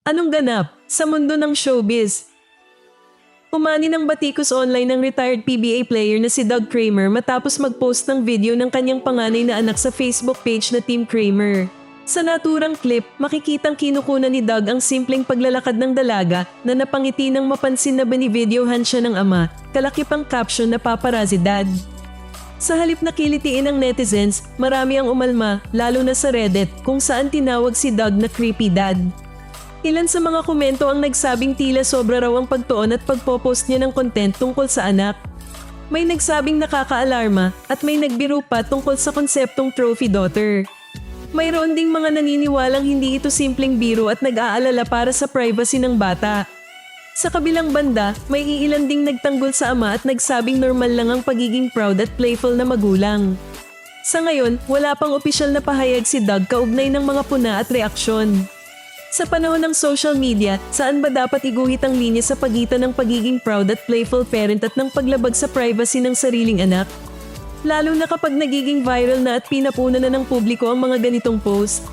Anong ganap sa mundo ng showbiz? Umani ng batikos online ng retired PBA player na si Doug Kramer matapos mag-post ng video ng kanyang panganay na anak sa Facebook page na Team Kramer. Sa naturang clip, makikitang kinukunan ni Doug ang simpleng paglalakad ng dalaga na napangiti nang mapansin na binivideohan siya ng ama, kalaki pang caption na paparazzi dad. Sa halip na kilitiin ng netizens, marami ang umalma, lalo na sa Reddit, kung saan tinawag si Doug na creepy dad. Ilan sa mga komento ang nagsabing tila sobra raw ang pagtuon at pagpopost niya ng content tungkol sa anak. May nagsabing nakakaalarma at may nagbiro pa tungkol sa konseptong trophy daughter. Mayroon ding mga naniniwalang hindi ito simpleng biro at nag-aalala para sa privacy ng bata. Sa kabilang banda, may iilan ding nagtanggol sa ama at nagsabing normal lang ang pagiging proud at playful na magulang. Sa ngayon, wala pang opisyal na pahayag si Doug kaugnay ng mga puna at reaksyon. Sa panahon ng social media, saan ba dapat iguhit ang linya sa pagitan ng pagiging proud at playful parent at ng paglabag sa privacy ng sariling anak? Lalo na kapag nagiging viral na at pinapuna na ng publiko ang mga ganitong post.